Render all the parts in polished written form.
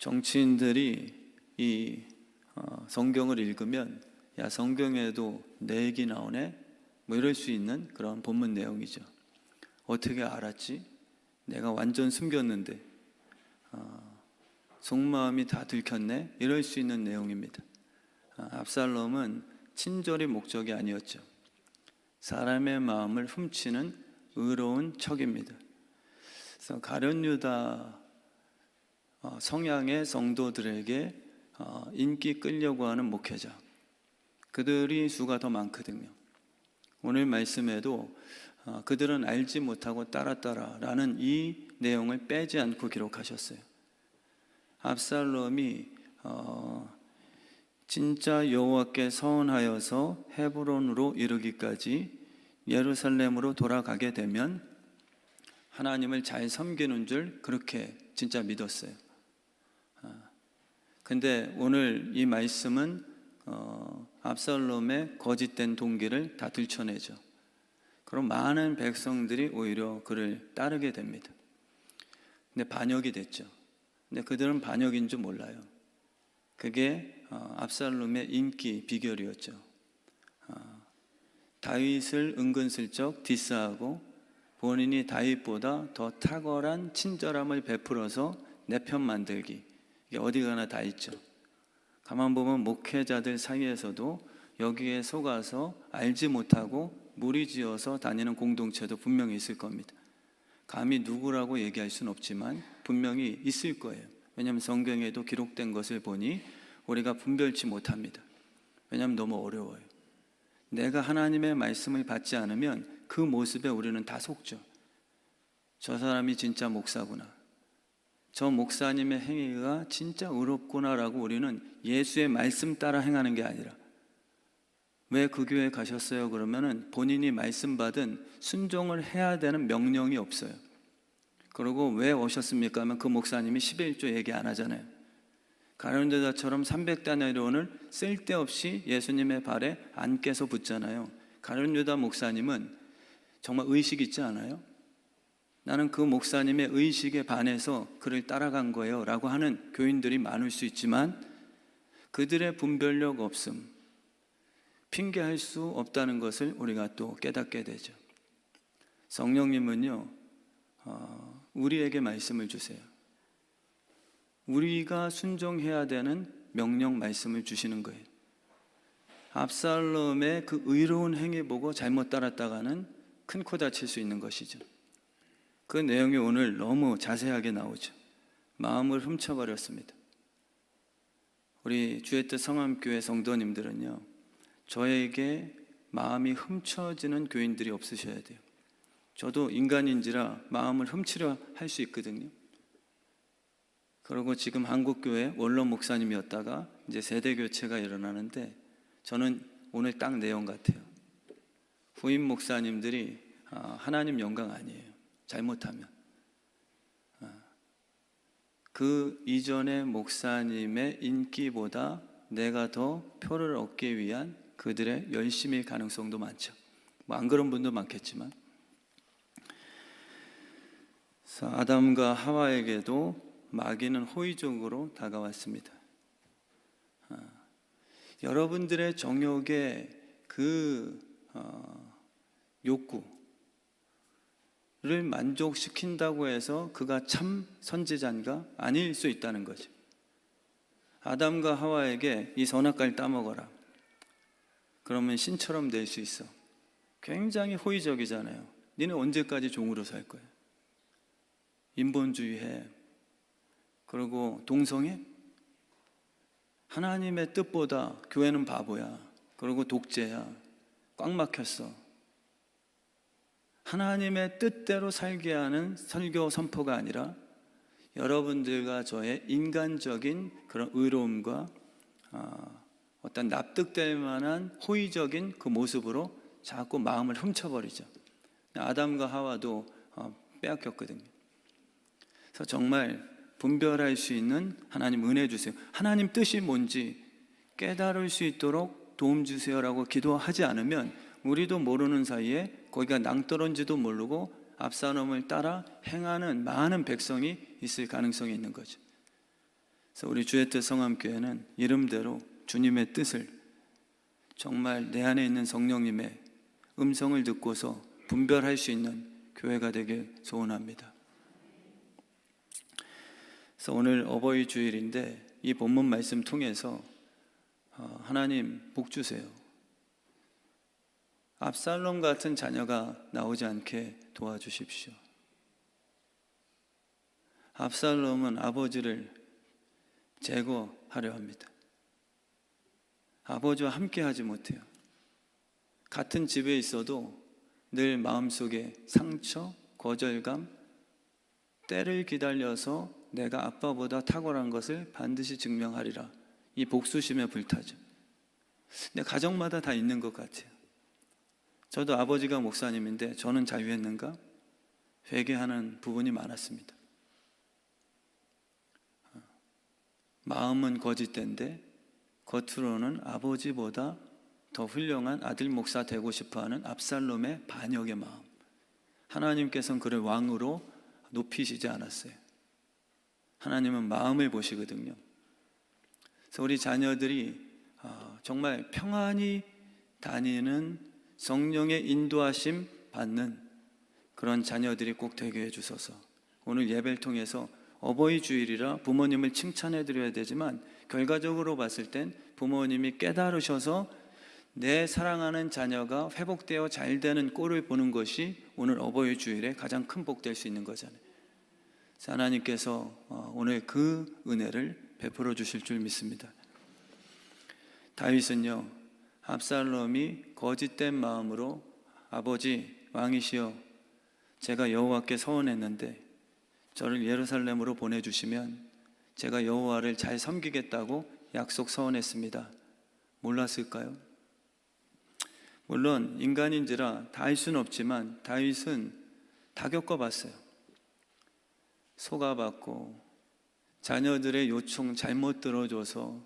정치인들이 이 성경을 읽으면 야, 성경에도 내 얘기 나오네? 뭐 이럴 수 있는 그런 본문 내용이죠. 어떻게 알았지? 내가 완전 숨겼는데 속마음이 다 들켰네? 이럴 수 있는 내용입니다. 압살롬은 친절이 목적이 아니었죠. 사람의 마음을 훔치는 의로운 척입니다. 그래서 가룟 유다 성향의 성도들에게 인기 끌려고 하는 목회자, 그들이 수가 더 많거든요. 오늘 말씀에도 그들은 알지 못하고 따랐다라는 이 내용을 빼지 않고 기록하셨어요. 압살롬이 진짜 여호와께 서원하여서 헤브론으로 이르기까지 예루살렘으로 돌아가게 되면 하나님을 잘 섬기는 줄 그렇게 진짜 믿었어요. 근데 오늘 이 말씀은 압살롬의 거짓된 동기를 다 들춰내죠. 그럼 많은 백성들이 오히려 그를 따르게 됩니다. 근데 반역이 됐죠. 근데 그들은 반역인 줄 몰라요. 그게 압살롬의 인기 비결이었죠. 다윗을 은근슬쩍 디스하고 본인이 다윗보다 더 탁월한 친절함을 베풀어서 내 편 만들기, 이게 어디 가나 다 있죠. 가만 보면 목회자들 사이에서도 여기에 속아서 알지 못하고 무리지어서 다니는 공동체도 분명히 있을 겁니다. 감히 누구라고 얘기할 수는 없지만 분명히 있을 거예요. 왜냐하면 성경에도 기록된 것을 보니 우리가 분별치 못합니다. 왜냐하면 너무 어려워요. 내가 하나님의 말씀을 받지 않으면 그 모습에 우리는 다 속죠. 저 사람이 진짜 목사구나, 저 목사님의 행위가 진짜 의롭구나라고 우리는 예수의 말씀 따라 행하는 게 아니라, 왜 그 교회에 가셨어요? 그러면은 본인이 말씀 받은 순종을 해야 되는 명령이 없어요. 그리고 왜 오셨습니까? 하면 그 목사님이 11조 얘기 안 하잖아요. 가룟 유다처럼 300다나리온을 쓸데없이 예수님의 발에 안 깨서 붙잖아요. 가룟 유다 목사님은 정말 의식 있지 않아요? 나는 그 목사님의 의식에 반해서 그를 따라간 거예요 라고 하는 교인들이 많을 수 있지만 그들의 분별력 없음, 핑계할 수 없다는 것을 우리가 또 깨닫게 되죠. 성령님은요, 우리에게 말씀을 주세요. 우리가 순종해야 되는 명령 말씀을 주시는 거예요. 압살롬의 그 의로운 행위 보고 잘못 따랐다가는 큰 코 다칠 수 있는 것이죠. 그 내용이 오늘 너무 자세하게 나오죠. 마음을 훔쳐버렸습니다. 우리 주의 뜻 성함교회 성도님들은요, 저에게 마음이 훔쳐지는 교인들이 없으셔야 돼요. 저도 인간인지라 마음을 훔치려 할 수 있거든요. 그리고 지금 한국교회 원로 목사님이었다가 이제 세대 교체가 일어나는데 저는 오늘 딱 내용 같아요. 후임 목사님들이 하나님 영광 아니에요. 잘못하면. 그 이전의 목사님의 인기보다 내가 더 표를 얻기 위한 그들의 열심일 가능성도 많죠. 뭐 안 그런 분도 많겠지만. 그래서 아담과 하와에게도 마귀는 호의적으로 다가왔습니다. 여러분들의 정욕의 그 욕구를 만족시킨다고 해서 그가 참 선지자인가? 아닐 수 있다는 거죠. 아담과 하와에게 이 선악과를 따먹어라, 그러면 신처럼 될 수 있어. 굉장히 호의적이잖아요. 니네 언제까지 종으로 살 거야? 인본주의해. 그리고 동성애? 하나님의 뜻보다 교회는 바보야. 그리고 독재야. 꽉 막혔어. 하나님의 뜻대로 살게 하는 설교 선포가 아니라 여러분들과 저의 인간적인 그런 의로움과 어떤 납득될 만한 호의적인 그 모습으로 자꾸 마음을 훔쳐버리죠. 아담과 하와도 빼앗겼거든요. 그래서 정말 분별할 수 있는 하나님 은혜 주세요. 하나님 뜻이 뭔지 깨달을 수 있도록 도움 주세요라고 기도하지 않으면 우리도 모르는 사이에 거기가 낭떠러지도 모르고 압살롬을 따라 행하는 많은 백성이 있을 가능성이 있는 거죠. 그래서 우리 주의 뜻 성함교회는 이름대로 주님의 뜻을 정말 내 안에 있는 성령님의 음성을 듣고서 분별할 수 있는 교회가 되길 소원합니다. 그래서 오늘 어버이 주일인데 이 본문 말씀 통해서 하나님 복 주세요. 압살롬 같은 자녀가 나오지 않게 도와주십시오. 압살롬은 아버지를 제거하려 합니다. 아버지와 함께 하지 못해요. 같은 집에 있어도 늘 마음속에 상처, 거절감, 때를 기다려서 내가 아빠보다 탁월한 것을 반드시 증명하리라. 이 복수심에 불타죠. 근데 가정마다 다 있는 것 같아요. 저도 아버지가 목사님인데 저는 자유했는가? 회개하는 부분이 많았습니다. 마음은 거짓된데 겉으로는 아버지보다 더 훌륭한 아들 목사 되고 싶어하는 압살롬의 반역의 마음. 하나님께서는 그를 왕으로 높이시지 않았어요. 하나님은 마음을 보시거든요. 그래서 우리 자녀들이 정말 평안히 다니는 성령의 인도하심 받는 그런 자녀들이 꼭 되게 해주소서. 오늘 예배를 통해서 어버이 주일이라 부모님을 칭찬해 드려야 되지만 결과적으로 봤을 땐 부모님이 깨달으셔서 내 사랑하는 자녀가 회복되어 잘 되는 꼴을 보는 것이 오늘 어버이 주일에 가장 큰 복 될 수 있는 거잖아요. 하나님께서 오늘 그 은혜를 베풀어 주실 줄 믿습니다. 다윗은요, 압살롬이 거짓된 마음으로 아버지 왕이시여, 제가 여호와께 서원했는데 저를 예루살렘으로 보내주시면 제가 여호와를 잘 섬기겠다고 약속 서원했습니다. 몰랐을까요? 물론 인간인지라 다 할 수는 없지만 다윗은 다 겪어봤어요. 속아봤고 자녀들의 요청 잘못 들어줘서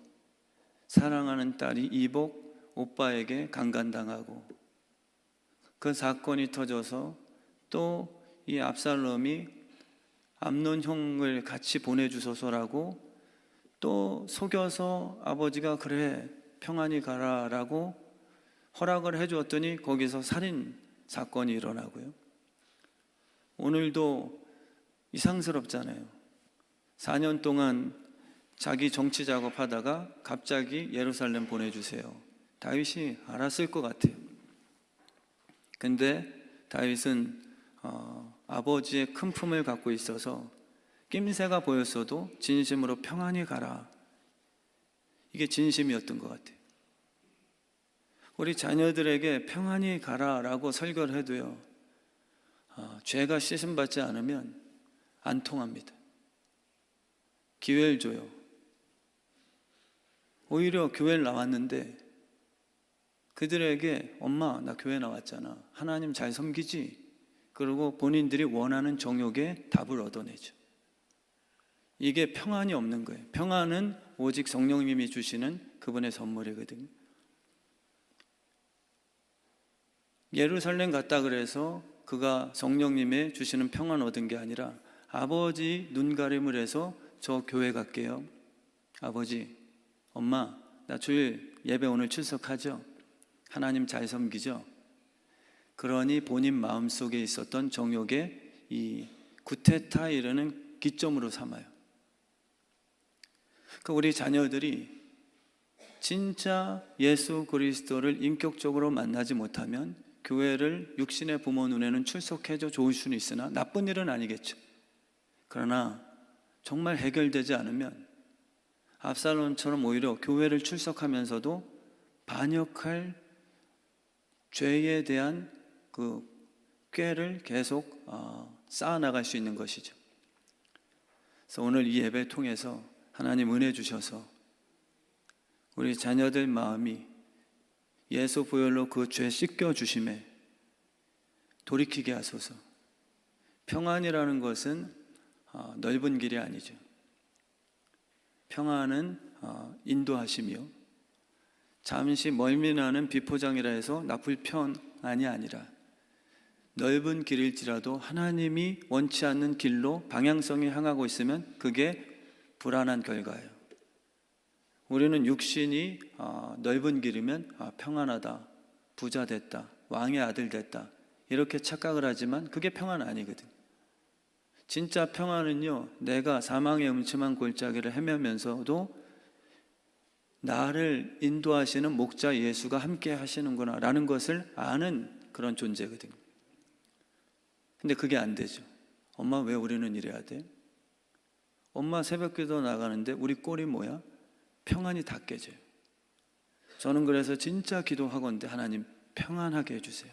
사랑하는 딸이 이복 오빠에게 강간당하고 그 사건이 터져서 또 이 압살롬이 암논 형을 같이 보내주소서라고 또 속여서 아버지가 그래 평안히 가라라고 허락을 해주었더니 거기서 살인 사건이 일어나고요. 오늘도 이상스럽잖아요. 4년 동안 자기 정치 작업하다가 갑자기 예루살렘 보내주세요. 다윗이 알았을 것 같아요. 근데 다윗은 아버지의 큰 품을 갖고 있어서 낌새가 보였어도 진심으로 평안히 가라. 이게 진심이었던 것 같아요. 우리 자녀들에게 평안히 가라라고 설교를 해도요, 죄가 씻음받지 않으면 안 통합니다. 기회를 줘요. 오히려 교회를 나왔는데 그들에게 엄마 나 교회 나왔잖아. 하나님 잘 섬기지? 그리고 본인들이 원하는 정욕에 답을 얻어내죠. 이게 평안이 없는 거예요. 평안은 오직 성령님이 주시는 그분의 선물이거든요. 예루살렘 갔다 그래서 그가 성령님의 주시는 평안 얻은 게 아니라 아버지 눈가림을 해서 저 교회 갈게요. 아버지, 엄마, 나 주일 예배 오늘 출석하죠? 하나님 잘 섬기죠? 그러니 본인 마음속에 있었던 정욕의 이 구테타 이르는 기점으로 삼아요. 그러니까 우리 자녀들이 진짜 예수 그리스도를 인격적으로 만나지 못하면 교회를 육신의 부모 눈에는 출석해줘 좋을 수는 있으나 나쁜 일은 아니겠죠. 그러나 정말 해결되지 않으면 압살롬처럼 오히려 교회를 출석하면서도 반역할 죄에 대한 그 꾀를 계속 쌓아나갈 수 있는 것이죠. 그래서 오늘 이 예배 통해서 하나님 은혜 주셔서 우리 자녀들 마음이 예수 보혈로 그 죄 씻겨주심에 돌이키게 하소서. 평안이라는 것은 넓은 길이 아니죠. 평안은 인도하심이요, 잠시 멀미나는 비포장이라 해서 나쁠 편안이 아니라 넓은 길일지라도 하나님이 원치 않는 길로 방향성이 향하고 있으면 그게 불안한 결과예요. 우리는 육신이 넓은 길이면 평안하다, 부자 됐다, 왕의 아들 됐다 이렇게 착각을 하지만 그게 평안 아니거든. 진짜 평안은요, 내가 사망의 음침한 골짜기를 헤매면서도 나를 인도하시는 목자 예수가 함께 하시는구나 라는 것을 아는 그런 존재거든요. 근데 그게 안 되죠. 엄마, 왜 우리는 이래야 돼? 엄마 새벽기도 나가는데 우리 꼴이 뭐야? 평안이 다 깨져요. 저는 그래서 진짜 기도하건대 하나님 평안하게 해주세요.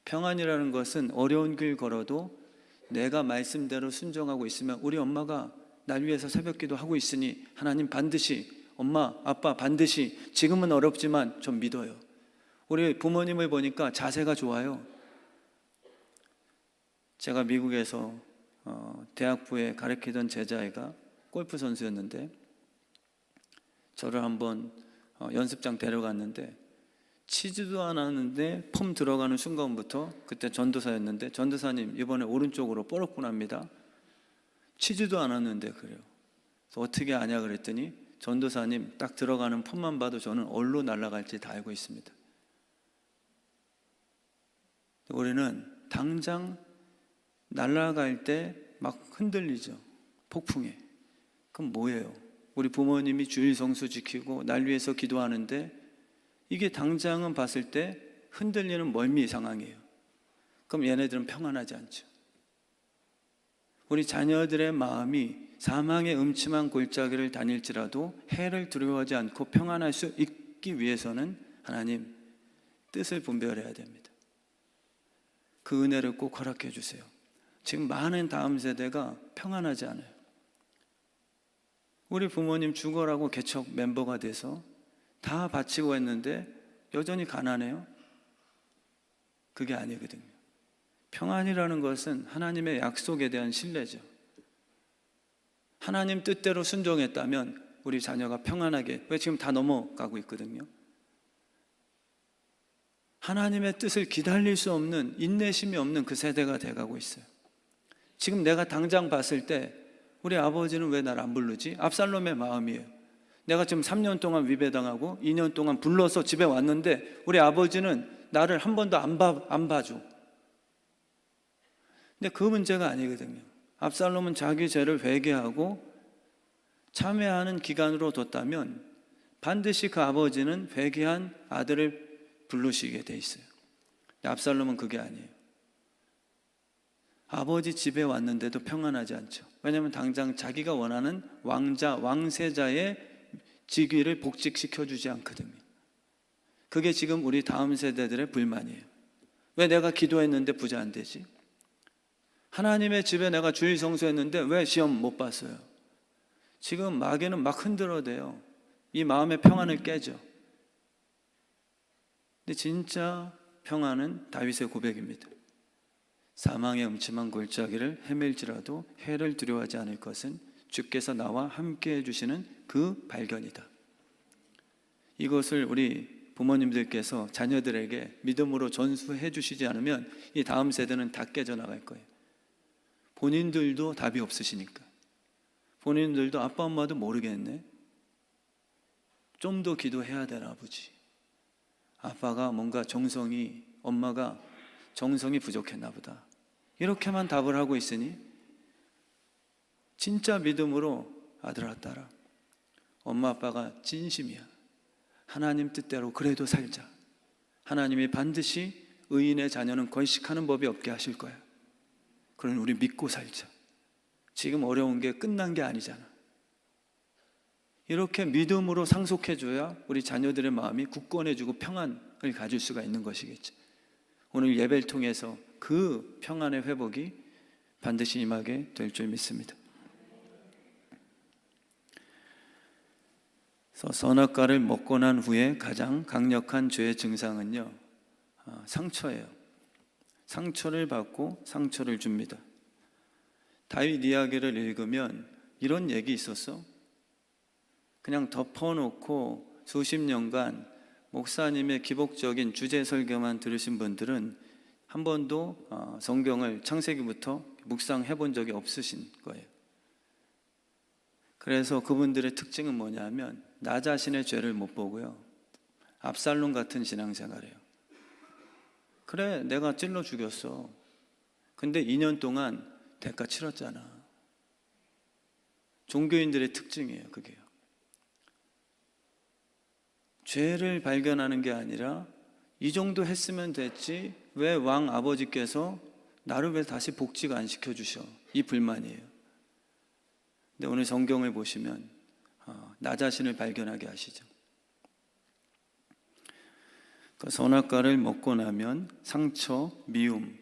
평안이라는 것은 어려운 길 걸어도 내가 말씀대로 순종하고 있으면 우리 엄마가 날 위해서 새벽기도 하고 있으니 하나님 반드시, 엄마, 아빠 반드시, 지금은 어렵지만 좀 믿어요. 우리 부모님을 보니까 자세가 좋아요. 제가 미국에서 대학부에 가르치던 제자애가 골프 선수였는데 저를 한번 연습장 데려갔는데 치지도 않았는데 폼 들어가는 순간부터, 그때 전도사였는데, 전도사님 이번에 오른쪽으로 뽀록고 납니다. 치지도 않았는데 그래요. 그래서 어떻게 아냐 그랬더니 전도사님 딱 들어가는 폼만 봐도 저는 어디로 날아갈지 다 알고 있습니다. 우리는 당장 날아갈 때 막 흔들리죠. 폭풍에. 그럼 뭐예요? 우리 부모님이 주일 성수 지키고 날 위해서 기도하는데 이게 당장은 봤을 때 흔들리는 멀미 상황이에요. 그럼 얘네들은 평안하지 않죠. 우리 자녀들의 마음이 사망의 음침한 골짜기를 다닐지라도 해를 두려워하지 않고 평안할 수 있기 위해서는 하나님 뜻을 분별해야 됩니다. 그 은혜를 꼭 허락해 주세요. 지금 많은 다음 세대가 평안하지 않아요. 우리 부모님 죽어라고 개척 멤버가 돼서 다 바치고 했는데 여전히 가난해요? 그게 아니거든요. 평안이라는 것은 하나님의 약속에 대한 신뢰죠. 하나님 뜻대로 순종했다면 우리 자녀가 평안하게, 왜 지금 다 넘어가고 있거든요. 하나님의 뜻을 기다릴 수 없는, 인내심이 없는 그 세대가 돼가고 있어요. 지금 내가 당장 봤을 때 우리 아버지는 왜 날 안 부르지? 압살롬의 마음이에요. 내가 지금 3년 동안 위배당하고 2년 동안 불러서 집에 왔는데 우리 아버지는 나를 한 번도 안 봐줘. 근데 그 문제가 아니거든요. 압살롬은 자기 죄를 회개하고 참회하는 기간으로 뒀다면 반드시 그 아버지는 회개한 아들을 부르시게 돼 있어요. 근데 압살롬은 그게 아니에요. 아버지 집에 왔는데도 평안하지 않죠. 왜냐하면 당장 자기가 원하는 왕자, 왕세자의 직위를 복직시켜주지 않거든요. 그게 지금 우리 다음 세대들의 불만이에요. 왜 내가 기도했는데 부자 안 되지? 하나님의 집에 내가 주일 성수했는데 왜 시험 못 봤어요? 지금 마귀는 막 흔들어대요. 이 마음의 평안을 깨죠. 근데 진짜 평안은 다윗의 고백입니다. 사망의 음침한 골짜기를 헤맬지라도 해를 두려워하지 않을 것은 주께서 나와 함께 해주시는 그 발견이다. 이것을 우리 부모님들께서 자녀들에게 믿음으로 전수해 주시지 않으면 이 다음 세대는 다 깨져나갈 거예요. 본인들도 답이 없으시니까. 본인들도 아빠 엄마도 모르겠네. 좀 더 기도해야 되나 아버지. 아빠가 뭔가 정성이, 엄마가 정성이 부족했나 보다. 이렇게만 답을 하고 있으니 진짜 믿음으로 아들아 딸아, 엄마 아빠가 진심이야. 하나님 뜻대로 그래도 살자. 하나님이 반드시 의인의 자녀는 건식하는 법이 없게 하실 거야. 그러니 우리 믿고 살자. 지금 어려운 게 끝난 게 아니잖아. 이렇게 믿음으로 상속해줘야 우리 자녀들의 마음이 굳건해지고 평안을 가질 수가 있는 것이겠죠. 오늘 예배를 통해서 그 평안의 회복이 반드시 임하게 될 줄 믿습니다. 선악과를 먹고 난 후에 가장 강력한 죄의 증상은요, 상처예요. 상처를 받고 상처를 줍니다. 다윗 이야기를 읽으면 이런 얘기 있었어. 그냥 덮어놓고 수십 년간 목사님의 기복적인 주제 설교만 들으신 분들은 한 번도 성경을 창세기부터 묵상해 본 적이 없으신 거예요. 그래서 그분들의 특징은 뭐냐면 나 자신의 죄를 못 보고요, 압살롬 같은 신앙생활이에요. 그래, 내가 찔러 죽였어. 근데 2년 동안 대가 치렀잖아. 종교인들의 특징이에요, 그게요. 죄를 발견하는 게 아니라 이 정도 했으면 됐지 왜 왕 아버지께서 나를 왜 다시 복직 안 시켜주셔, 이 불만이에요. 근데 오늘 성경을 보시면 나 자신을 발견하게 하시죠. 그 선악과를 먹고 나면 상처, 미움,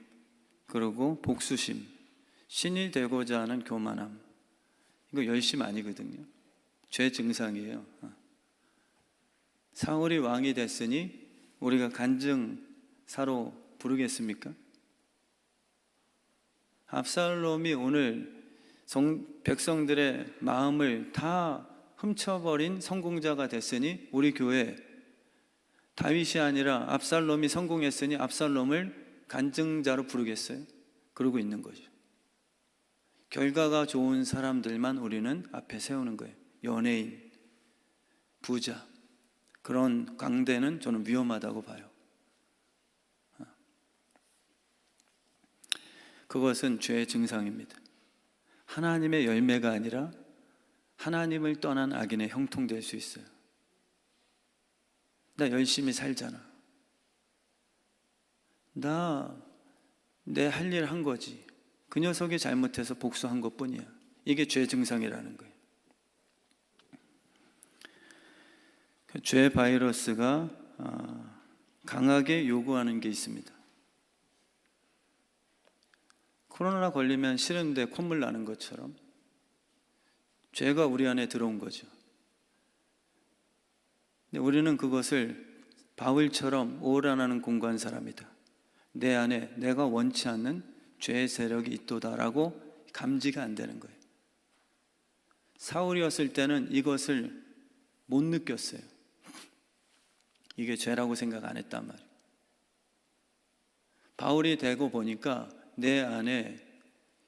그리고 복수심, 신이 되고자 하는 교만함, 이거 열심 아니거든요. 죄 증상이에요. 사울이 왕이 됐으니 우리가 간증사로 부르겠습니까? 압살롬이 오늘 백성들의 마음을 다 훔쳐버린 성공자가 됐으니 우리 교회 다윗이 아니라 압살롬이 성공했으니 압살롬을 간증자로 부르겠어요? 그러고 있는 거죠. 결과가 좋은 사람들만 우리는 앞에 세우는 거예요. 연예인, 부자, 그런 강대는 저는 위험하다고 봐요. 그것은 죄의 증상입니다. 하나님의 열매가 아니라 하나님을 떠난 악인의 형통될 수 있어요. 나 열심히 살잖아. 나 내 할 일 한 거지. 그 녀석이 잘못해서 복수한 것뿐이야. 이게 죄 증상이라는 거예요. 죄 바이러스가 강하게 요구하는 게 있습니다. 코로나 걸리면 싫은데 콧물 나는 것처럼 죄가 우리 안에 들어온 거죠. 근데 우리는 그것을 바울처럼 오라나는 공고한 사람이다, 내 안에 내가 원치 않는 죄의 세력이 있도다라고 감지가 안 되는 거예요. 사울이었을 때는 이것을 못 느꼈어요. 이게 죄라고 생각 안 했단 말이에요. 바울이 되고 보니까 내 안에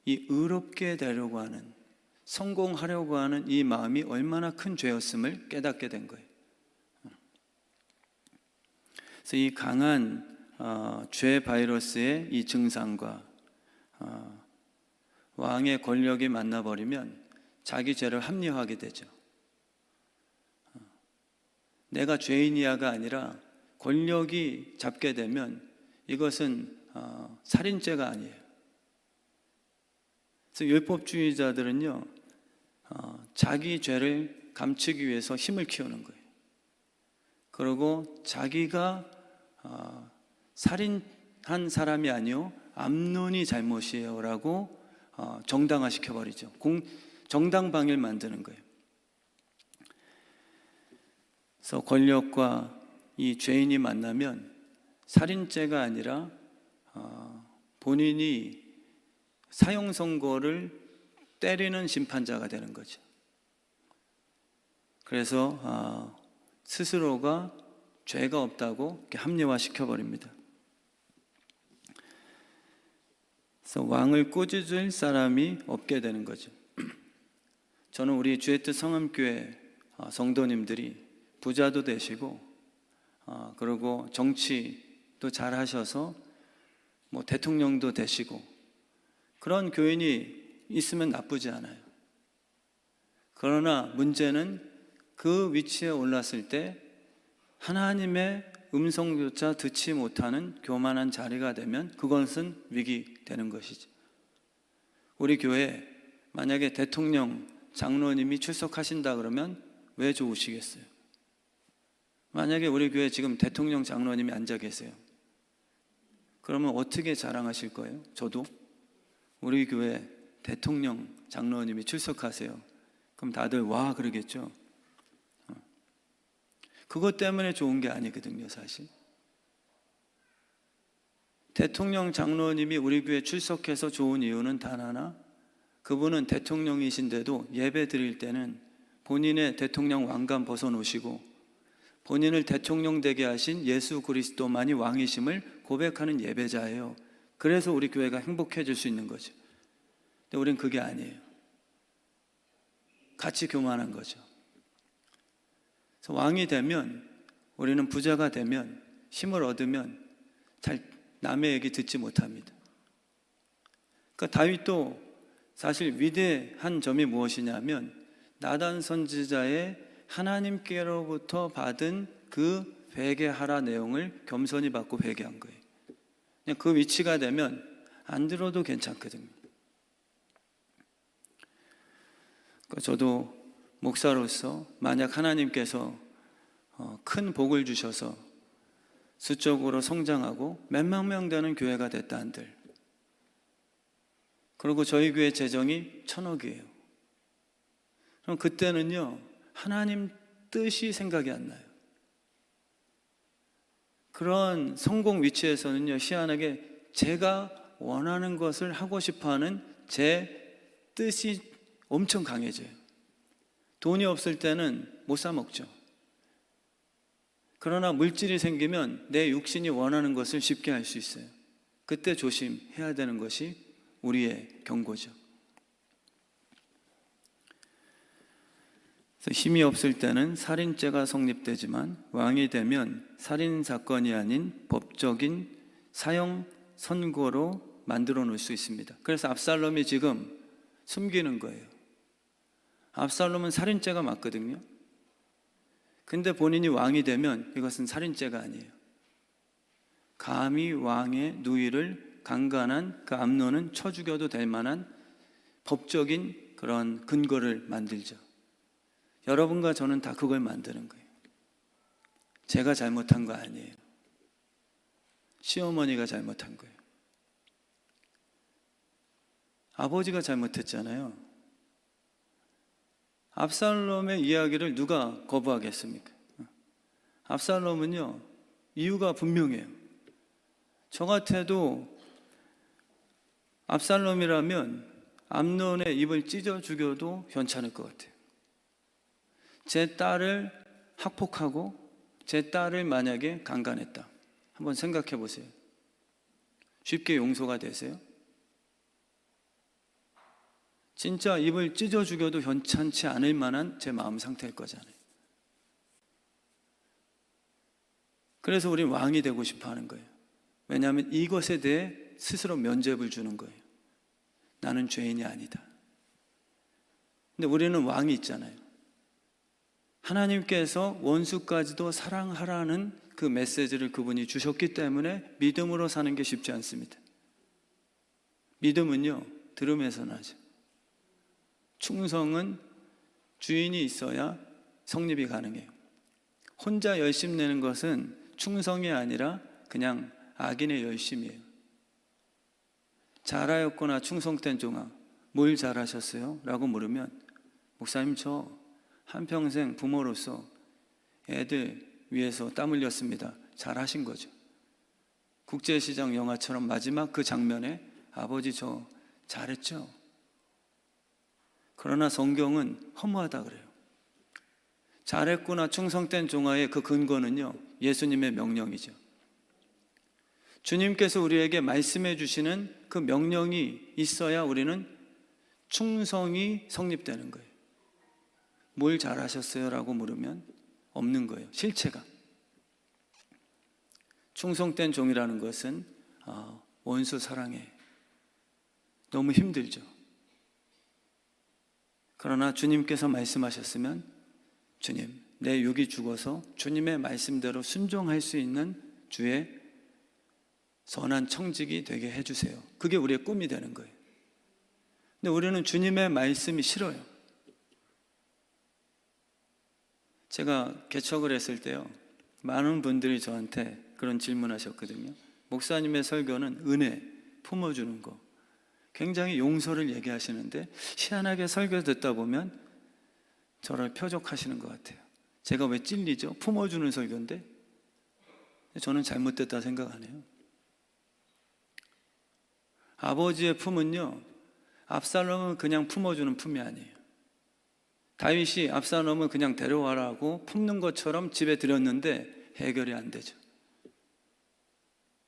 이 의롭게 되려고 하는, 성공하려고 하는 이 마음이 얼마나 큰 죄였음을 깨닫게 된 거예요. 그래서 이 강한 죄 바이러스의 이 증상과 왕의 권력이 만나버리면 자기 죄를 합리화하게 되죠. 내가 죄인이야가 아니라 권력이 잡게 되면 이것은 살인죄가 아니에요. 그래서 율법주의자들은요, 자기 죄를 감추기 위해서 힘을 키우는 거예요. 그리고 자기가 살인한 사람이 아니요 암논이 잘못이에요 라고 정당화시켜버리죠. 정당방위를 만드는 거예요. 그래서 권력과 이 죄인이 만나면 살인죄가 아니라 본인이 사형 선고를 때리는 심판자가 되는 거죠. 그래서 스스로가 죄가 없다고 이렇게 합리화시켜버립니다. 그래서 왕을 꾸짖을 사람이 없게 되는 거죠. 저는 우리 주의 뜻 성함교회 성도님들이 부자도 되시고 그리고 정치도 잘 하셔서 뭐 대통령도 되시고 그런 교인이 있으면 나쁘지 않아요. 그러나 문제는 그 위치에 올랐을 때 하나님의 음성조차 듣지 못하는 교만한 자리가 되면 그것은 위기되는 것이죠. 우리 교회에 만약에 대통령 장로님이 출석하신다 그러면 왜 좋으시겠어요? 만약에 우리 교회에 지금 대통령 장로님이 앉아 계세요. 그러면 어떻게 자랑하실 거예요? 저도 우리 교회 대통령 장로님이 출석하세요. 그럼 다들 와 그러겠죠. 그것 때문에 좋은 게 아니거든요, 사실. 대통령 장로님이 우리 교회에 출석해서 좋은 이유는 단 하나, 그분은 대통령이신데도 예배 드릴 때는 본인의 대통령 왕관 벗어놓으시고 본인을 대통령 되게 하신 예수 그리스도만이 왕이심을 고백하는 예배자예요. 그래서 우리 교회가 행복해질 수 있는 거죠. 근데 우리는 그게 아니에요. 같이 교만한 거죠. 그래서 왕이 되면, 우리는 부자가 되면, 힘을 얻으면 잘 남의 얘기 듣지 못합니다. 그러니까 다윗도 사실 위대한 점이 무엇이냐면 나단 선지자의 하나님께로부터 받은 그 회개하라 내용을 겸손히 받고 회개한 거예요. 그냥 그 위치가 되면 안 들어도 괜찮거든요. 그러니까 저도 목사로서 만약 하나님께서 큰 복을 주셔서 수적으로 성장하고 몇만 명 되는 교회가 됐다 한들, 그리고 저희 교회 재정이 1,000억이에요. 그럼 그때는요, 하나님 뜻이 생각이 안 나요. 그런 성공 위치에서는요, 희한하게 제가 원하는 것을 하고 싶어하는 제 뜻이 엄청 강해져요. 돈이 없을 때는 못 사 먹죠. 그러나 물질이 생기면 내 육신이 원하는 것을 쉽게 할 수 있어요. 그때 조심해야 되는 것이 우리의 경고죠. 그래서 힘이 없을 때는 살인죄가 성립되지만 왕이 되면 살인 사건이 아닌 법적인 사형 선고로 만들어 놓을 수 있습니다. 그래서 압살롬이 지금 숨기는 거예요. 압살롬은 살인죄가 맞거든요. 근데 본인이 왕이 되면 이것은 살인죄가 아니에요. 감히 왕의 누이를 강간한 그 암논은 쳐 죽여도 될 만한 법적인 그런 근거를 만들죠. 여러분과 저는 다 그걸 만드는 거예요. 제가 잘못한 거 아니에요. 시어머니가 잘못한 거예요. 아버지가 잘못했잖아요. 압살롬의 이야기를 누가 거부하겠습니까? 압살롬은요, 이유가 분명해요. 저 같아도 압살롬이라면 암논의 입을 찢어 죽여도 괜찮을 것 같아요. 제 딸을 학폭하고 제 딸을 만약에 강간했다. 한번 생각해 보세요. 쉽게 용서가 되세요? 진짜 입을 찢어 죽여도 괜찮지 않을 만한 제 마음 상태일 거잖아요. 그래서 우리 왕이 되고 싶어 하는 거예요. 왜냐하면 이것에 대해 스스로 면죄부를 주는 거예요. 나는 죄인이 아니다. 근데 우리는 왕이 있잖아요. 하나님께서 원수까지도 사랑하라는 그 메시지를 그분이 주셨기 때문에 믿음으로 사는 게 쉽지 않습니다. 믿음은요, 들음에서 나죠. 충성은 주인이 있어야 성립이 가능해요. 혼자 열심 내는 것은 충성이 아니라 그냥 악인의 열심이에요. 잘하였거나 충성된 종아, 뭘 잘하셨어요? 라고 물으면, 목사님 저 한평생 부모로서 애들 위해서 땀 흘렸습니다. 잘하신 거죠. 국제시장 영화처럼 마지막 그 장면에 아버지 저 잘했죠? 그러나 성경은 허무하다 그래요. 잘했구나 충성된 종아의 그 근거는요, 예수님의 명령이죠. 주님께서 우리에게 말씀해 주시는 그 명령이 있어야 우리는 충성이 성립되는 거예요. 뭘 잘하셨어요? 라고 물으면 없는 거예요. 실체가. 충성된 종이라는 것은 원수 사랑해. 너무 힘들죠. 그러나 주님께서 말씀하셨으면, 주님, 내 육이 죽어서 주님의 말씀대로 순종할 수 있는 주의 선한 청직이 되게 해주세요. 그게 우리의 꿈이 되는 거예요. 근데 우리는 주님의 말씀이 싫어요. 제가 개척을 했을 때요, 많은 분들이 저한테 그런 질문하셨거든요. 목사님의 설교는 은혜, 품어주는 거, 굉장히 용서를 얘기하시는데 희한하게 설교 듣다 보면 저를 표적하시는 것 같아요. 제가 왜 찔리죠? 품어주는 설교인데 저는 잘못됐다 생각 안 해요. 아버지의 품은요, 압살롬은 그냥 품어주는 품이 아니에요. 다윗이 압살롬을 그냥 데려와라고 품는 것처럼 집에 들였는데 해결이 안 되죠.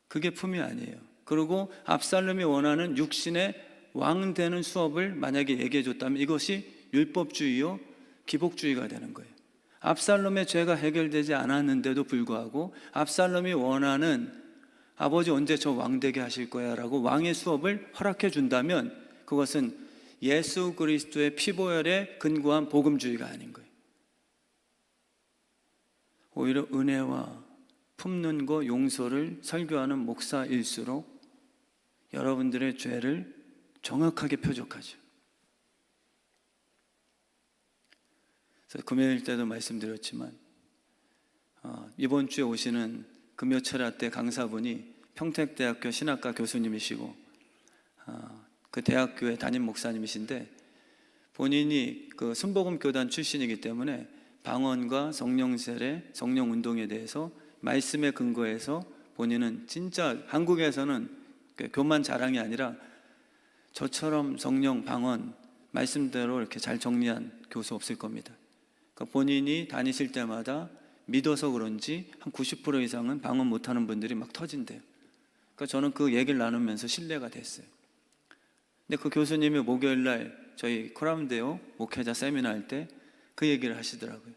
그게 품이 아니에요. 그리고 압살롬이 원하는 육신의 왕 되는 수업을 만약에 얘기해 줬다면 이것이 율법주의요, 기복주의가 되는 거예요. 압살롬의 죄가 해결되지 않았는데도 불구하고 압살롬이 원하는 아버지 언제 저 왕되게 하실 거야 라고 왕의 수업을 허락해 준다면 그것은 예수 그리스도의 피보혈에 근거한 복음주의가 아닌 거예요. 오히려 은혜와 품는 거 용서를 설교하는 목사일수록 여러분들의 죄를 정확하게 표적하죠. 그래서 금요일 때도 말씀드렸지만 이번 주에 오시는 금요철야 때 강사분이 평택대학교 신학과 교수님이시고 그 대학교의 담임 목사님이신데 본인이 그 순복음교단 출신이기 때문에 방언과 성령 세례, 성령 운동에 대해서 말씀에 근거해서 본인은 진짜 한국에서는 교만 자랑이 아니라 저처럼 성령, 방언, 말씀대로 이렇게 잘 정리한 교수 없을 겁니다. 그러니까 본인이 다니실 때마다 믿어서 그런지 한 90% 이상은 방언 못하는 분들이 막 터진대요. 그러니까 저는 그 얘기를 나누면서 신뢰가 됐어요. 근데 그 교수님이 목요일날 저희 코람데오 목회자 세미나 할 때 그 얘기를 하시더라고요.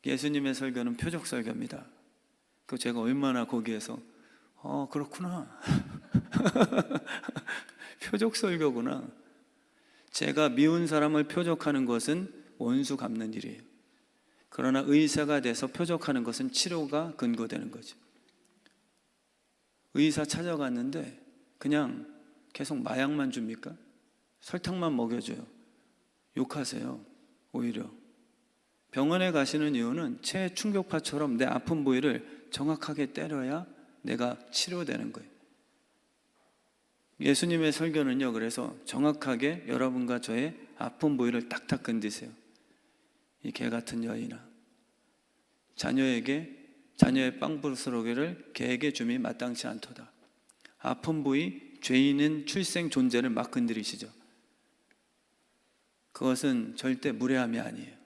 예수님의 설교는 표적 설교입니다. 그 제가 얼마나 거기에서 그렇구나. 표적 설교구나. 제가 미운 사람을 표적하는 것은 원수 갚는 일이에요. 그러나 의사가 돼서 표적하는 것은 치료가 근거되는 거죠. 의사 찾아갔는데 그냥 계속 마약만 줍니까? 설탕만 먹여줘요. 욕하세요. 오히려 병원에 가시는 이유는 최충격파처럼 내 아픈 부위를 정확하게 때려야 내가 치료되는 거예요. 예수님의 설교는요, 그래서 정확하게 여러분과 저의 아픈 부위를 딱딱 건드세요. 이 개 같은 여인아, 자녀의 빵부스러기를 개에게 줌이 마땅치 않도다. 아픈 부위, 죄인은 출생 존재를 막 건드리시죠. 그것은 절대 무례함이 아니에요.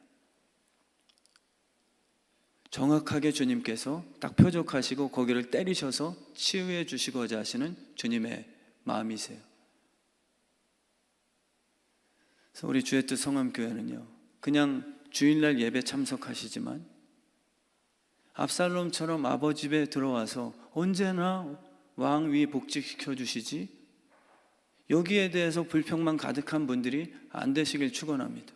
정확하게 주님께서 딱 표적하시고 거기를 때리셔서 치유해 주시고자 하시는 주님의 마음이세요. 그래서 우리 주의 뜻 성함교회는요, 그냥 주일날 예배 참석하시지만 압살롬처럼 아버지 집에 들어와서 언제나 왕위 복직시켜 주시지, 여기에 대해서 불평만 가득한 분들이 안 되시길 축원합니다.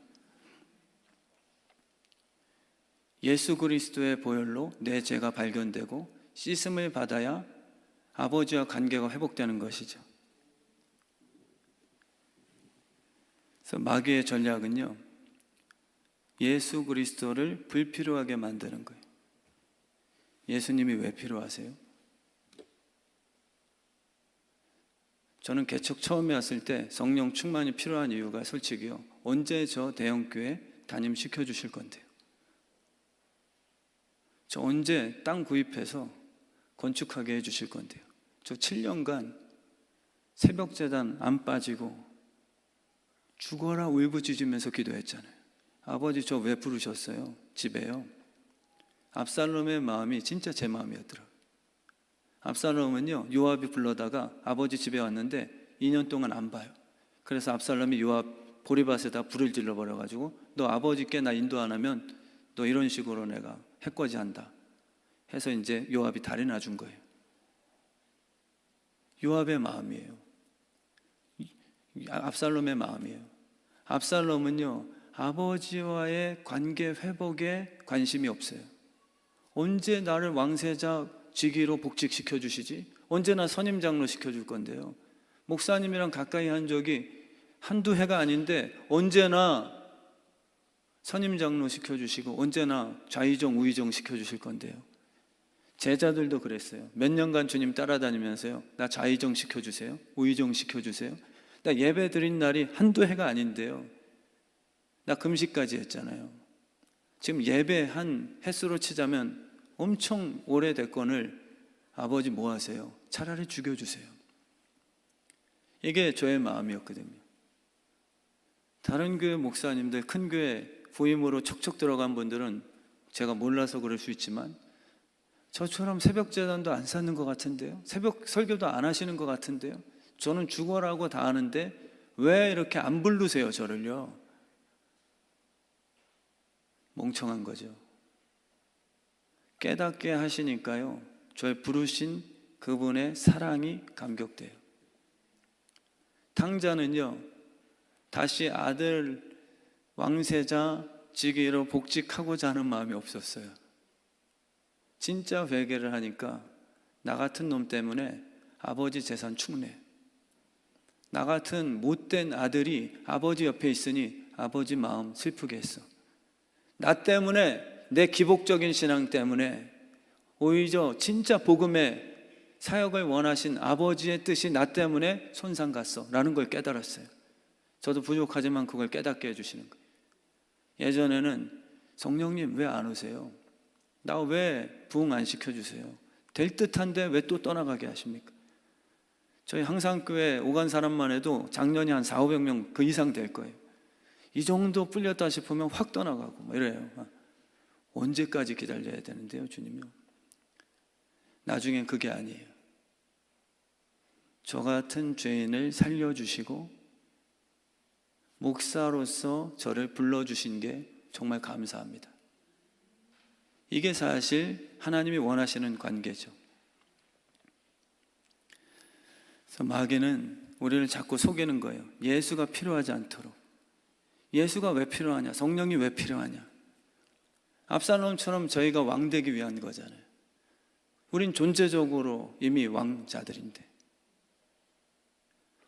예수 그리스도의 보혈로 내 죄가 발견되고 씻음을 받아야 아버지와 관계가 회복되는 것이죠. 그래서 마귀의 전략은요, 예수 그리스도를 불필요하게 만드는 거예요. 예수님이 왜 필요하세요? 저는 개척 처음에 왔을 때 성령 충만이 필요한 이유가 솔직히요, 언제 저 대형교회 담임 시켜주실 건데요? 저 언제 땅 구입해서 건축하게 해주실 건데요? 저 7년간 새벽재단 안 빠지고 죽어라 울부짖으면서 기도했잖아요. 아버지 저 왜 부르셨어요? 집에요. 압살롬의 마음이 진짜 제 마음이었더라고요. 압살롬은요, 요압이 불러다가 아버지 집에 왔는데 2년 동안 안 봐요. 그래서 압살롬이 요압 보리밭에다 불을 질러버려가지고 너 아버지께 나 인도 안 하면 너 이런 식으로 내가 해코지한다 해서 이제 요압이 다리 놔준 거예요. 요압의 마음이에요. 압살롬의 마음이에요. 압살롬은요, 아버지와의 관계 회복에 관심이 없어요. 언제 나를 왕세자 직위로 복직시켜 주시지? 언제나 선임장로 시켜줄 건데요. 목사님이랑 가까이 한 적이 한두 해가 아닌데 언제나 선임장로 시켜주시고 언제나 좌의정 우의정 시켜주실 건데요. 제자들도 그랬어요. 몇 년간 주님 따라다니면서요, 나 좌의정 시켜주세요, 우의정 시켜주세요. 나 예배 드린 날이 한두 해가 아닌데요, 나 금식까지 했잖아요. 지금 예배 한 횟수로 치자면 엄청 오래됐건을 아버지 뭐 하세요? 차라리 죽여주세요. 이게 저의 마음이었거든요. 다른 교회 목사님들, 큰 교회 부임으로 척척 들어간 분들은 제가 몰라서 그럴 수 있지만 저처럼 새벽 재단도 안 사는 것 같은데요, 새벽 설교도 안 하시는 것 같은데요, 저는 죽어라고 다 하는데 왜 이렇게 안 부르세요, 저를요? 멍청한 거죠. 깨닫게 하시니까요, 저를 부르신 그분의 사랑이 감격돼요. 탕자는요, 다시 아들 왕세자 지기로 복직하고자 하는 마음이 없었어요. 진짜 회개를 하니까 나 같은 놈 때문에 아버지 재산 축내, 나 같은 못된 아들이 아버지 옆에 있으니 아버지 마음 슬프게 했어. 나 때문에, 내 기복적인 신앙 때문에 오히려 진짜 복음의 사역을 원하신 아버지의 뜻이 나 때문에 손상 갔어 라는 걸 깨달았어요. 저도 부족하지만 그걸 깨닫게 해주시는 거예요. 예전에는 성령님 왜 안 오세요? 나 왜 부흥 안 시켜주세요? 될 듯한데 왜 또 떠나가게 하십니까? 저희 항상교회 오간 사람만 해도 작년에 한 400~500명 그 이상 될 거예요. 이 정도 풀렸다 싶으면 확 떠나가고 뭐 이래요. 언제까지 기다려야 되는데요, 주님이요? 나중엔 그게 아니에요. 저 같은 죄인을 살려주시고 목사로서 저를 불러주신 게 정말 감사합니다. 이게 사실 하나님이 원하시는 관계죠. 그래서 마귀는 우리를 자꾸 속이는 거예요. 예수가 필요하지 않도록. 예수가 왜 필요하냐? 성령이 왜 필요하냐? 압살롬처럼 저희가 왕 되기 위한 거잖아요. 우린 존재적으로 이미 왕자들인데,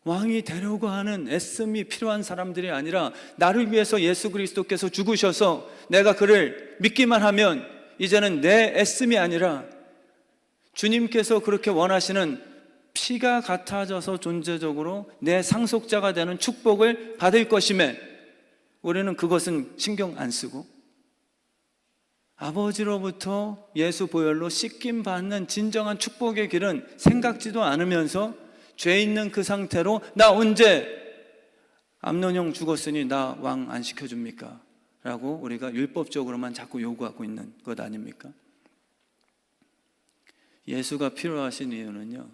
왕이 되려고 하는 애씀이 필요한 사람들이 아니라 나를 위해서 예수 그리스도께서 죽으셔서 내가 그를 믿기만 하면 이제는 내 애씀이 아니라 주님께서 그렇게 원하시는 피가 같아져서 존재적으로 내 상속자가 되는 축복을 받을 것임에 우리는 그것은 신경 안 쓰고 아버지로부터 예수 보혈로 씻김 받는 진정한 축복의 길은 생각지도 않으면서 죄 있는 그 상태로 나 언제 암논 형 죽었으니 나 왕 안 시켜줍니까? 라고 우리가 율법적으로만 자꾸 요구하고 있는 것 아닙니까? 예수가 필요하신 이유는요,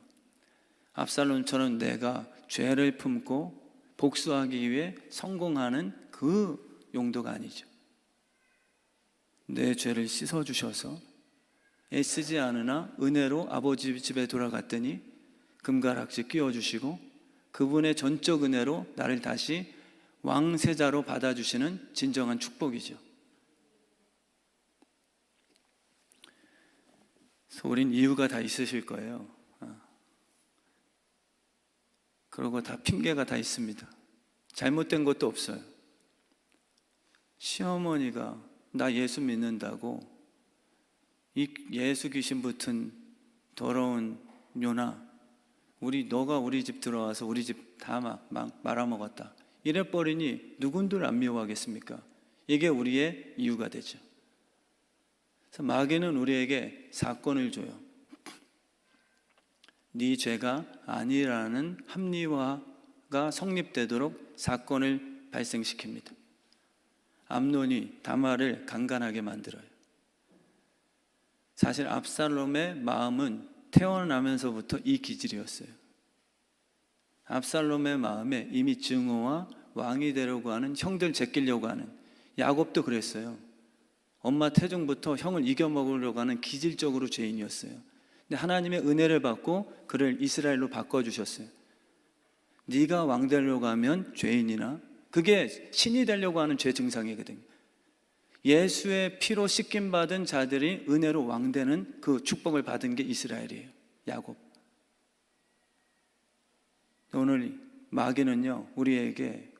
압살롬처럼 내가 죄를 품고 복수하기 위해 성공하는 그 용도가 아니죠. 내 죄를 씻어주셔서 애쓰지 않으나 은혜로 아버지 집에 돌아갔더니 금가락지 끼워주시고 그분의 전적 은혜로 나를 다시 왕세자로 받아주시는 진정한 축복이죠. 그래서 우린 이유가 다 있으실 거예요. 그리고 다 핑계가 다 있습니다. 잘못된 것도 없어요. 시어머니가 나 예수 믿는다고 이 예수 귀신 붙은 더러운 녀나, 너가 우리 집 들어와서 우리 집 다 말아먹었다 이래버리니 누군들 안 미워하겠습니까? 이게 우리의 이유가 되죠. 그래서 마귀는 우리에게 사건을 줘요. 네 죄가 아니라는 합리화가 성립되도록 사건을 발생시킵니다. 암논이 다말을 강간하게 만들어요. 사실 압살롬의 마음은 태어나면서부터 이 기질이었어요. 압살롬의 마음에 이미 증오와 왕이 되려고 하는, 형들 제끼려고 하는, 야곱도 그랬어요. 엄마 태중부터 형을 이겨먹으려고 하는 기질적으로 죄인이었어요. 근데 하나님의 은혜를 받고 그를 이스라엘로 바꿔주셨어요. 네가 왕 되려고 하면 죄인이나, 그게 신이 되려고 하는 죄 증상이거든요. 예수의 피로 씻김받은 자들이 은혜로 왕 되는 그 축복을 받은 게 이스라엘이에요. 야곱. 오늘 마귀는요, 우리에게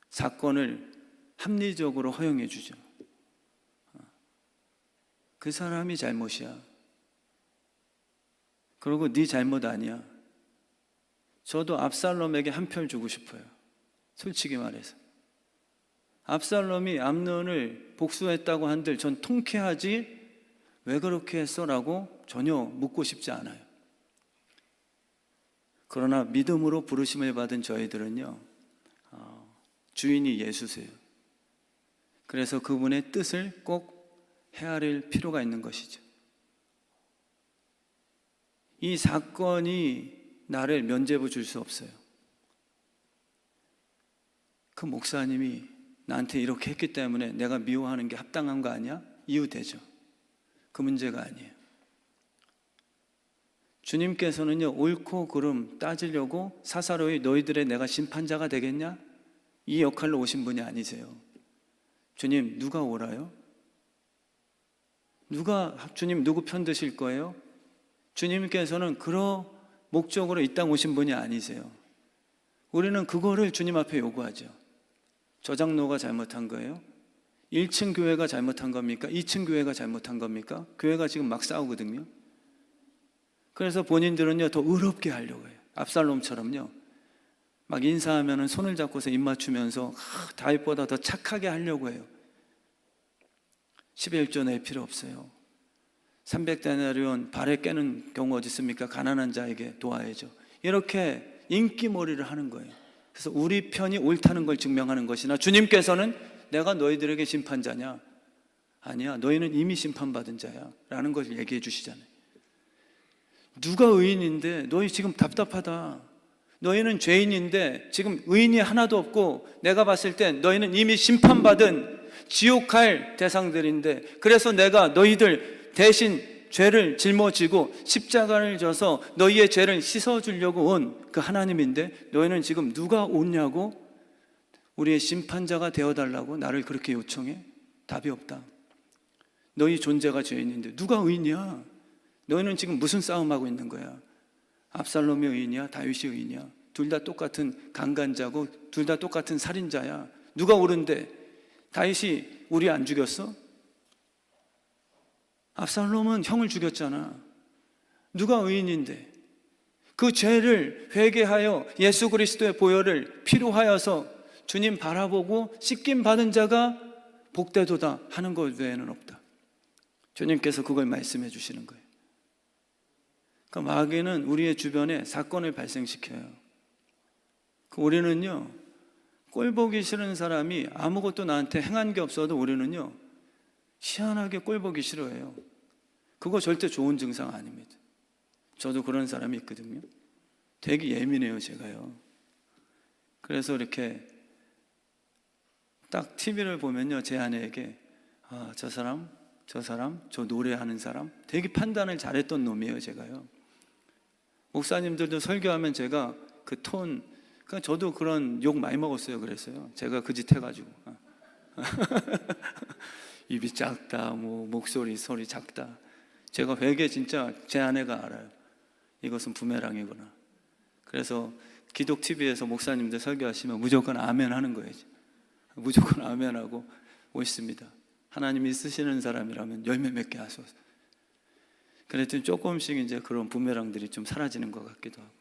사건을 합리적으로 허용해 주죠. 그 사람이 잘못이야. 그리고 네 잘못 아니야. 저도 압살롬에게 한 표 주고 싶어요. 솔직히 말해서. 압살롬이 암논을 복수했다고 한들 전 통쾌하지 왜 그렇게 했어? 라고 전혀 묻고 싶지 않아요. 그러나 믿음으로 부르심을 받은 저희들은요, 주인이 예수세요. 그래서 그분의 뜻을 꼭 헤아릴 필요가 있는 것이죠. 이 사건이 나를 면죄부 줄 수 없어요. 그 목사님이 나한테 이렇게 했기 때문에 내가 미워하는 게 합당한 거 아니야? 이유되죠. 그 문제가 아니에요. 주님께서는요, 옳고 그름 따지려고 사사로이 너희들의 내가 심판자가 되겠냐? 이 역할로 오신 분이 아니세요. 주님, 누가 옳아요? 주님 누구 편 드실 거예요? 주님께서는 그런 목적으로 이 땅 오신 분이 아니세요. 우리는 그거를 주님 앞에 요구하죠. 저장로가 잘못한 거예요? 1층 교회가 잘못한 겁니까? 2층 교회가 잘못한 겁니까? 교회가 지금 막 싸우거든요. 그래서 본인들은요, 더 의롭게 하려고 해요. 압살롬처럼요, 막 인사하면 손을 잡고서 입 맞추면서 다윗보다 더 착하게 하려고 해요. 11조 낼 필요 없어요. 300데나리온 발에 깨는 경우 어디 있습니까? 가난한 자에게 도와야죠. 이렇게 인기몰이를 하는 거예요. 그래서 우리 편이 옳다는 걸 증명하는 것이나, 주님께서는 내가 너희들에게 심판자냐? 아니야, 너희는 이미 심판받은 자야 라는 걸 얘기해 주시잖아요. 누가 의인인데 너희 지금 답답하다, 너희는 죄인인데 지금 의인이 하나도 없고 내가 봤을 땐 너희는 이미 심판받은 지옥 갈 대상들인데, 그래서 내가 너희들 대신 죄를 짊어지고 십자가를 져서 너희의 죄를 씻어주려고 온 그 하나님인데, 너희는 지금 누가 옳냐고 우리의 심판자가 되어달라고 나를 그렇게 요청해? 답이 없다. 너희 존재가 죄인인데 누가 의인이야? 너희는 지금 무슨 싸움하고 있는 거야? 압살롬이 의인이야? 다윗이 의인이야? 둘 다 똑같은 강간자고 둘 다 똑같은 살인자야. 누가 옳은데? 다윗이 우리 안 죽였어? 압살롬은 형을 죽였잖아. 누가 의인인데? 그 죄를 회개하여 예수 그리스도의 보혈을 피로 하여서 주님 바라보고 씻김 받은 자가 복되도다 하는 것 외에는 없다. 주님께서 그걸 말씀해 주시는 거예요. 그러니까 마귀는 우리의 주변에 사건을 발생시켜요. 우리는요, 꼴 보기 싫은 사람이 아무것도 나한테 행한 게 없어도 우리는요, 희한하게 꼴 보기 싫어해요. 그거 절대 좋은 증상 아닙니다. 저도 그런 사람이 있거든요. 되게 예민해요, 제가요. 그래서 이렇게 딱 TV를 보면요, 제 아내에게 저 사람, 저 노래하는 사람 되게 판단을 잘했던 놈이에요, 제가요. 목사님들도 설교하면 제가 그 톤, 그러니까 저도 그런 욕 많이 먹었어요. 그래서요, 제가 그 짓 해가지고 입이 작다, 목소리 소리 작다. 제가 회개 진짜 제 아내가 알아요. 이것은 부메랑이구나. 그래서 기독 TV에서 목사님들 설교하시면 무조건 아멘 하는 거예요. 무조건 아멘 하고 오십니다. 하나님이 쓰시는 사람이라면 열매 맺게 하소서. 그랬더니 조금씩 이제 그런 부메랑들이 좀 사라지는 것 같기도 하고.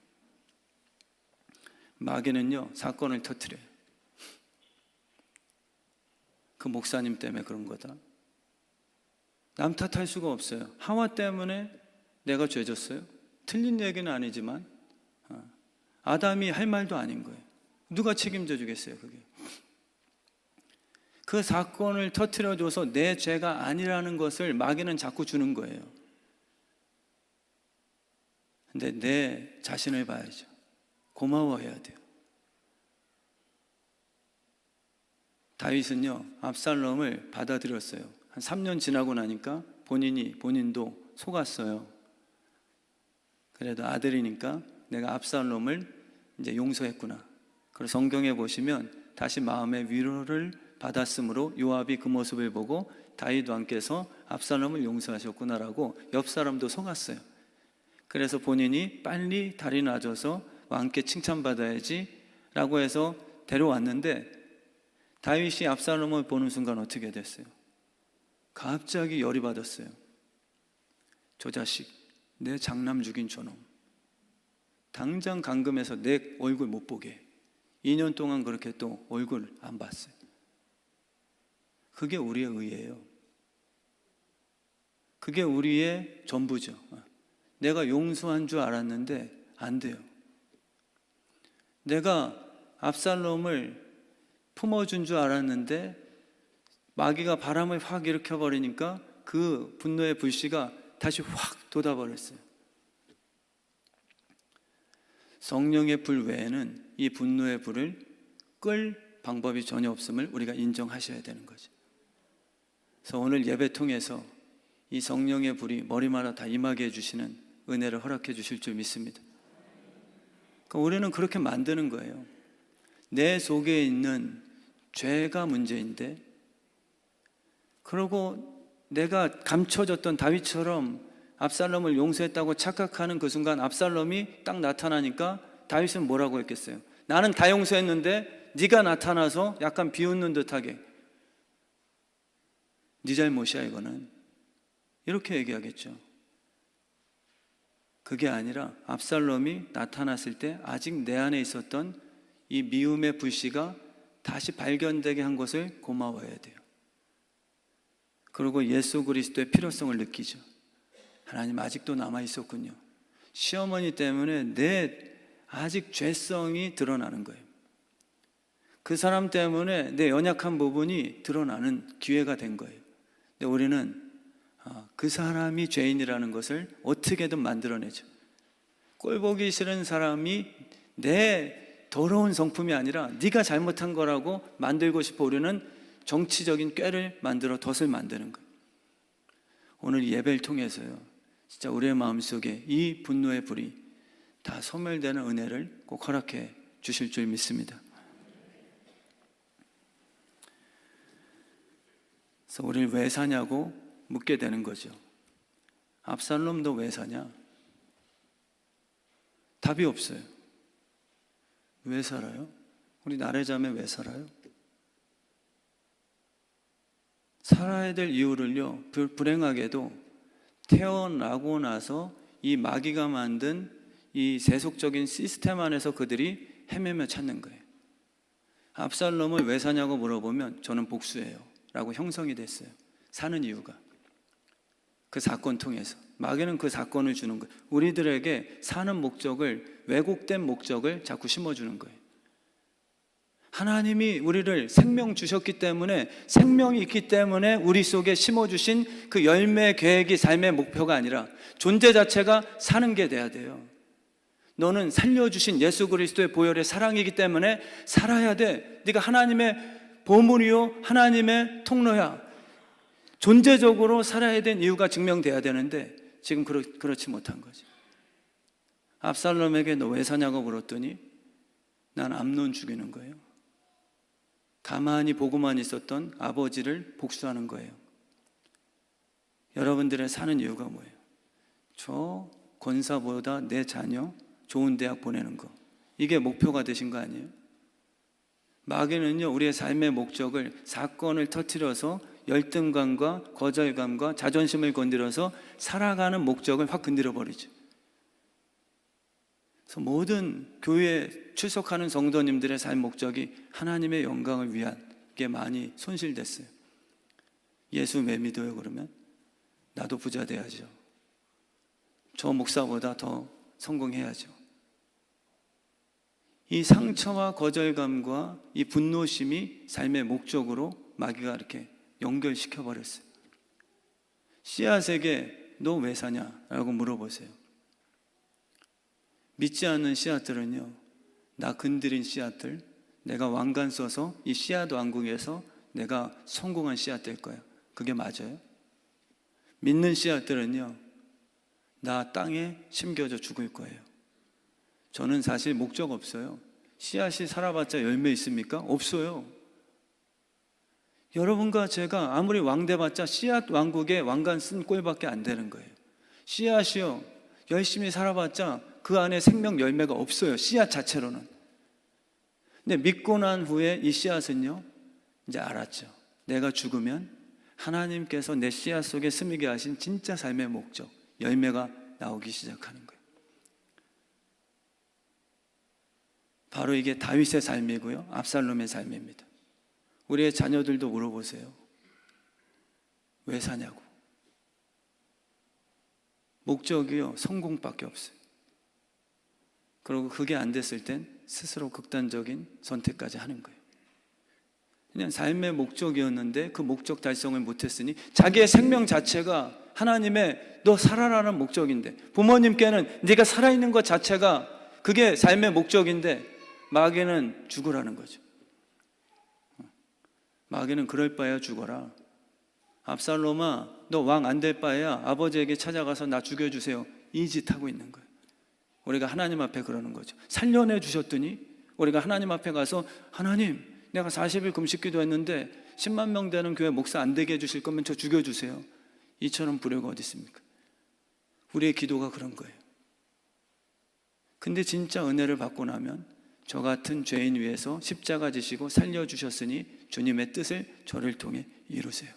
마귀는요, 사건을 터뜨려요. 그 목사님 때문에 그런 거다. 남 탓할 수가 없어요. 하와 때문에 내가 죄졌어요? 틀린 얘기는 아니지만 아담이 할 말도 아닌 거예요. 누가 책임져 주겠어요, 그게? 그 사건을 터뜨려줘서 내 죄가 아니라는 것을 마귀는 자꾸 주는 거예요. 근데 내 자신을 봐야죠. 고마워해야 돼요. 다윗은요, 압살롬을 받아들였어요. 한 3년 지나고 나니까 본인도 속았어요. 그래도 아들이니까 내가 압살롬을 이제 용서했구나. 그리고 성경에 보시면 다시 마음의 위로를 받았으므로 요압이 그 모습을 보고 다윗 왕께서 압살롬을 용서하셨구나라고 옆 사람도 속았어요. 그래서 본인이 빨리 다리 놔줘서 왕께 칭찬받아야지 라고 해서 데려왔는데, 다윗이 압살롬을 보는 순간 어떻게 됐어요? 갑자기 열이 받았어요. 저 자식, 내 장남 죽인 저놈, 당장 감금해서 내 얼굴 못 보게. 2년 동안 그렇게 또 얼굴 안 봤어요. 그게 우리의 의예요. 그게 우리의 전부죠. 내가 용서한 줄 알았는데 안 돼요. 내가 압살롬을 품어준 줄 알았는데 마귀가 바람을 확 일으켜버리니까 그 분노의 불씨가 다시 확 돋아버렸어요. 성령의 불 외에는 이 분노의 불을 끌 방법이 전혀 없음을 우리가 인정하셔야 되는 거죠. 그래서 오늘 예배 통해서 이 성령의 불이 머리마다 다 임하게 해주시는 은혜를 허락해 주실 줄 믿습니다. 그러니까 우리는 그렇게 만드는 거예요. 내 속에 있는 죄가 문제인데, 그리고 내가 감춰졌던 다윗처럼 압살롬을 용서했다고 착각하는 그 순간 압살롬이 딱 나타나니까 다윗은 뭐라고 했겠어요? 나는 다 용서했는데 네가 나타나서 약간 비웃는 듯하게 네 잘못이야 이거는, 이렇게 얘기하겠죠. 그게 아니라 압살롬이 나타났을 때 아직 내 안에 있었던 이 미움의 불씨가 다시 발견되게 한 것을 고마워해야 돼요. 그리고 예수 그리스도의 필요성을 느끼죠. 하나님 아직도 남아 있었군요. 시어머니 때문에 내 아직 죄성이 드러나는 거예요. 그 사람 때문에 내 연약한 부분이 드러나는 기회가 된 거예요. 근데 우리는 그 사람이 죄인이라는 것을 어떻게든 만들어내죠. 꼴보기 싫은 사람이 내 더러운 성품이 아니라 네가 잘못한 거라고 만들고 싶어 우리는 정치적인 꾀를 만들어 덫을 만드는 거예요. 오늘 이 예배를 통해서요, 진짜 우리의 마음속에 이 분노의 불이 다 소멸되는 은혜를 꼭 허락해 주실 줄 믿습니다. 그래서 우리를 왜 사냐고 묻게 되는 거죠. 압살롬 너 왜 사냐? 답이 없어요. 왜 살아요? 우리 나래 자매 왜 살아요? 살아야 될 이유를요, 불행하게도 태어나고 나서 이 마귀가 만든 이 세속적인 시스템 안에서 그들이 헤매며 찾는 거예요. 압살롬을 왜 사냐고 물어보면 저는 복수예요 라고 형성이 됐어요. 사는 이유가 그 사건 통해서 마귀는 그 사건을 주는 거예요. 우리들에게 사는 목적을, 왜곡된 목적을 자꾸 심어주는 거예요. 하나님이 우리를 생명 주셨기 때문에, 생명이 있기 때문에 우리 속에 심어주신 그 열매 계획이 삶의 목표가 아니라 존재 자체가 사는 게 돼야 돼요. 너는 살려주신 예수 그리스도의 보혈의 사랑이기 때문에 살아야 돼. 네가 하나님의 보물이요 하나님의 통로야. 존재적으로 살아야 된 이유가 증명돼야 되는데 지금 그렇지 못한 거지. 압살롬에게 너 왜 사냐고 물었더니 난 암논 죽이는 거예요. 가만히 보고만 있었던 아버지를 복수하는 거예요. 여러분들의 사는 이유가 뭐예요? 저 권사보다 내 자녀 좋은 대학 보내는 거, 이게 목표가 되신 거 아니에요? 마귀는요, 우리의 삶의 목적을, 사건을 터뜨려서 열등감과 거절감과 자존심을 건드려서 살아가는 목적을 확 건드려 버리죠. 그래서 모든 교회에 출석하는 성도님들의 삶 목적이 하나님의 영광을 위한 게 많이 손실됐어요. 예수 왜 믿어요? 그러면 나도 부자 돼야죠. 저 목사보다 더 성공해야죠. 이 상처와 거절감과 이 분노심이 삶의 목적으로 마귀가 이렇게 연결시켜 버렸어요. 씨앗에게 너 왜 사냐라고 물어보세요. 믿지 않는 씨앗들은요, 나 건드린 씨앗들, 내가 왕관 써서 이 씨앗 왕국에서 내가 성공한 씨앗 될 거야. 그게 맞아요? 믿는 씨앗들은요, 나 땅에 심겨져 죽을 거예요. 저는 사실 목적 없어요. 씨앗이 살아봤자 열매 있습니까? 없어요. 여러분과 제가 아무리 왕돼봤자 씨앗 왕국에 왕관 쓴 꼴밖에 안 되는 거예요. 씨앗이요, 열심히 살아봤자 그 안에 생명 열매가 없어요. 씨앗 자체로는. 근데 믿고 난 후에 이 씨앗은요, 이제 알았죠. 내가 죽으면 하나님께서 내 씨앗 속에 스미게 하신 진짜 삶의 목적, 열매가 나오기 시작하는 거예요. 바로 이게 다윗의 삶이고요, 압살롬의 삶입니다. 우리의 자녀들도 물어보세요. 왜 사냐고. 목적이요, 성공밖에 없어요. 그리고 그게 안 됐을 땐 스스로 극단적인 선택까지 하는 거예요. 그냥 삶의 목적이었는데 그 목적 달성을 못했으니 자기의 생명 자체가 하나님의 너 살아라는 목적인데, 부모님께는 네가 살아있는 것 자체가 그게 삶의 목적인데 마귀는 죽으라는 거죠. 마귀는 그럴 바에야 죽어라. 압살롬아, 너 왕 안 될 바에야 아버지에게 찾아가서 나 죽여주세요. 이 짓 하고 있는 거예요. 우리가 하나님 앞에 그러는 거죠. 살려내 주셨더니 우리가 하나님 앞에 가서 하나님, 내가 40일 금식 기도했는데 10만 명 되는 교회 목사 안 되게 해주실 거면 저 죽여주세요. 이처럼 불효가 어디 있습니까? 우리의 기도가 그런 거예요. 근데 진짜 은혜를 받고 나면 저 같은 죄인 위해서 십자가 지시고 살려주셨으니 주님의 뜻을 저를 통해 이루세요.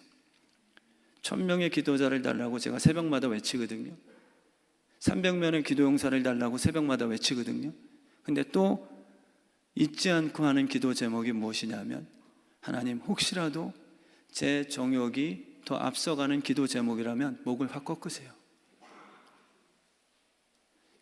1000명의 기도자를 달라고 제가 새벽마다 외치거든요. 300명의 기도 용사를 달라고 새벽마다 외치거든요. 근데 또 잊지 않고 하는 기도 제목이 무엇이냐면, 하나님, 혹시라도 제 정욕이 더 앞서가는 기도 제목이라면 목을 확 꺾으세요.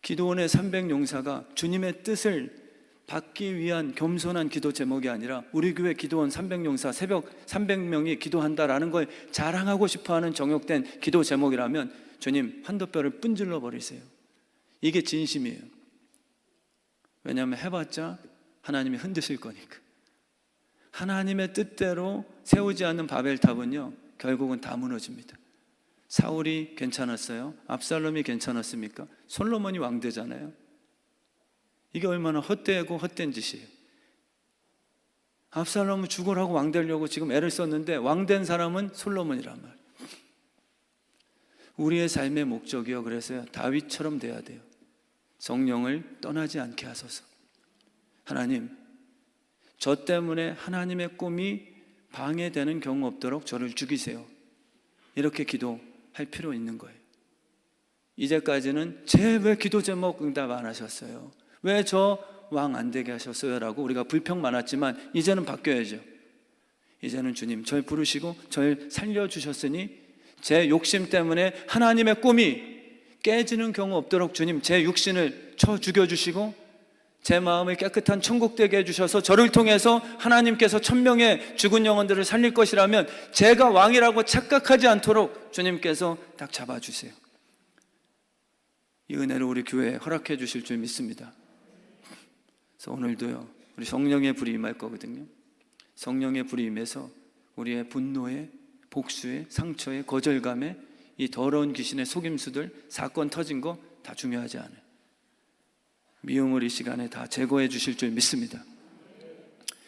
기도원의 300용사가 주님의 뜻을 받기 위한 겸손한 기도 제목이 아니라 우리 교회 기도원 300용사 새벽 300명이 기도한다라는 걸 자랑하고 싶어하는 정욕된 기도 제목이라면 주님, 한도뼈를 분질러 버리세요. 이게 진심이에요. 왜냐하면 해봤자 하나님이 흔드실 거니까. 하나님의 뜻대로 세우지 않는 바벨탑은요, 결국은 다 무너집니다. 사울이 괜찮았어요? 압살롬이 괜찮았습니까? 솔로몬이 왕되잖아요. 이게 얼마나 헛되고 헛된 짓이에요. 압살롬은 죽으라고 왕되려고 지금 애를 썼는데 왕된 사람은 솔로몬이란 말. 우리의 삶의 목적이요, 그래서요, 다윗처럼 돼야 돼요. 성령을 떠나지 않게 하소서. 하나님, 저 때문에 하나님의 꿈이 방해되는 경우 없도록 저를 죽이세요. 이렇게 기도할 필요 있는 거예요. 이제까지는 제 왜 기도 제목 응답 안 하셨어요? 왜 저 왕 안 되게 하셨어요? 라고 우리가 불평 많았지만 이제는 바뀌어야죠. 이제는 주님, 절 부르시고 절 살려주셨으니 제 욕심 때문에 하나님의 꿈이 깨지는 경우 없도록 주님, 제 육신을 쳐 죽여주시고 제 마음을 깨끗한 천국 되게 해주셔서 저를 통해서 하나님께서 1000명의 죽은 영혼들을 살릴 것이라면 제가 왕이라고 착각하지 않도록 주님께서 딱 잡아주세요. 이 은혜를 우리 교회에 허락해 주실 줄 믿습니다. 그래서 오늘도요, 우리 성령의 불이 임할 거거든요. 성령의 불이 임해서 우리의 분노에, 복수에, 상처에, 거절감에, 이 더러운 귀신의 속임수들, 사건 터진 거 다 중요하지 않아요. 미움을 이 시간에 다 제거해 주실 줄 믿습니다.